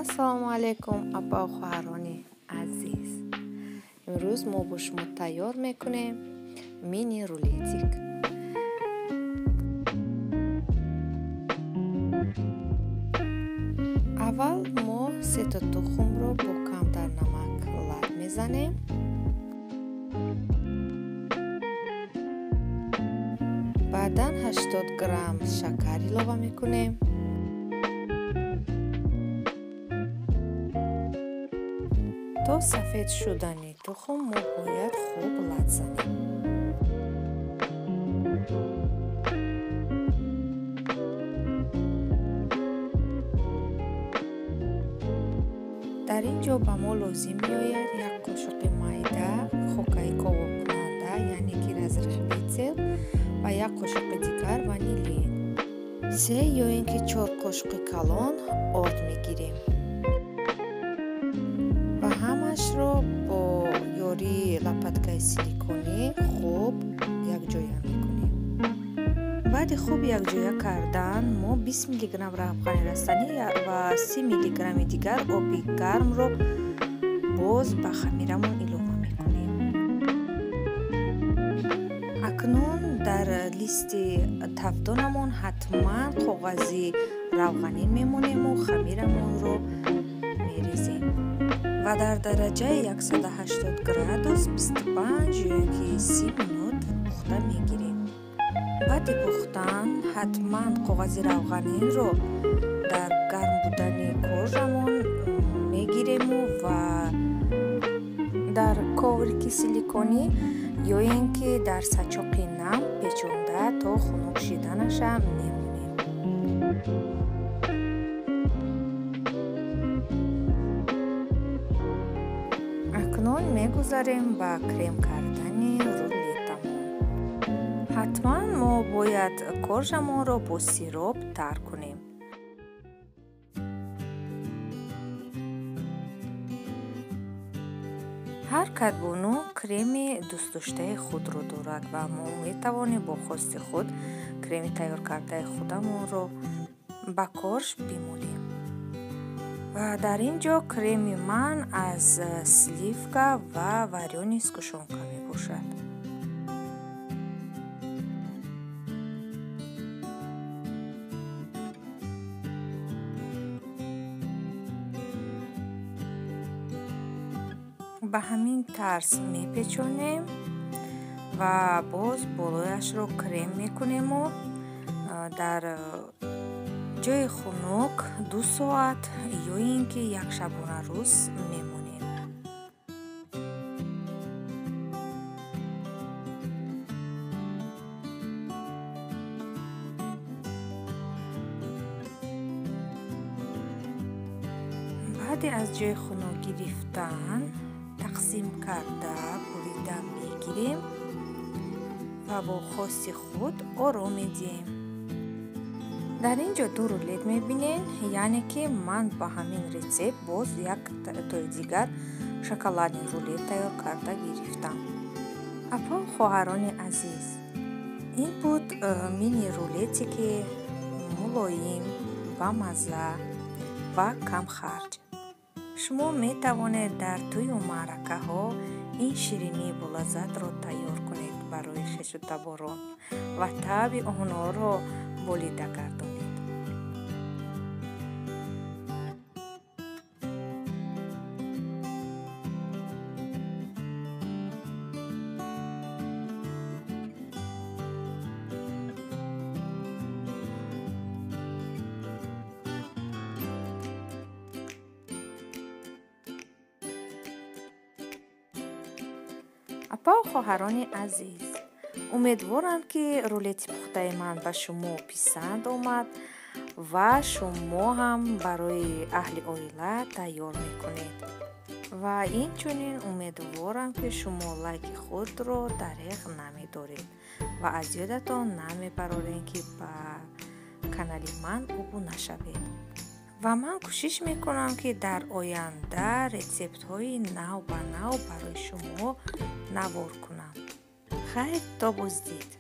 ассалому алайкум аббау хоҳарони азиз. имрӯз мо бо шумо тайёр мекунем мини рулетик. аввал мо 3 та тухмро бо камтар намак лад мезанем. баъдан 80 грамм шакар илова мекунем. то сафед шудани тухм мо бояд хуб лад занем. дар ин ҷо ба мо лозим меояд 1 қошуқи майда хокаи ковокунанда яъне ки разрыхлитель ва 1 қошуқи дигар ванилин, 3 ё ин ки 4 қошуқи калон орд мегирем ва ҳамашро бо ёрии лопаткаи силиконӣ хуб якҷоя мекунем. баъди хуб якҷоя кардан мо 20 мг равғани растанӣ ва 30 мг дигар оби гармро боз ба хамирамон илова мекунем. акнун дар листи тавдонамон ҳатман коғази равғанин мемонему хамирамонро мерезем ва дар дараҷаи 180 градус 25 ё ки 30 минут пухта мегирем. баъди пухтан ҳатман коғази равғанинро дар гарм будани коржамон мегирему ва дар коврики силиконӣ ё ин ки дар сачоқи нам печонда то хунук шиданаша мемонем. акнун мегузарем ба крем кардани рулетамон. ҳатман мо бояд коржамонро бо сироп тар кунем. ҳар кадбону креми дӯстдоштаи худро дорад ва мо метавонем бо хости худ креми тайёркардаи худамонро ба корж бимолем. ва дар ин ҷо креми ман аз сливка ва варёни сгушонка мебошад. ба ҳамин тарз мепечонем ва боз болояшро крем мекунему дар ҷои хунук 2 соат ё ин ки як шабона рӯз мемонем. баъди аз ҷои хунук гирифтан тақсим карда бурида мегирем ва бо хости худ ором медиҳем. дар ин ҷо 2 рулет мебинем, яъне ки ман ба ҳамин рецепт боз як тои дигар шоколадни рулет тайёр карда гирифтам. аббау хоҳарони азиз, ин буд мини рулете ки мулоим, бамазза ва камхарҷ. шумо метавонед дар тӯю маъракаҳо ин ширинии болаззатро тайёр кунед барои хешу таборон ва таъби онҳоро болида гардонед. аббау хоҳарони азиз, умедворам ки рулети пухтаи ман ба шумо писанд омад ва шумо ҳам барои аҳли оила тайёр мекунед. ва инчунин умедворам ки шумо лайки худро дариғ намедоред ва аз ёдатон намебароред ки ба канали ман убуна шавед. ва ман кӯшиш мекунам ки дар оянда рецептҳои нав ба нав барои шумо навор кунам. хайр, то боздид.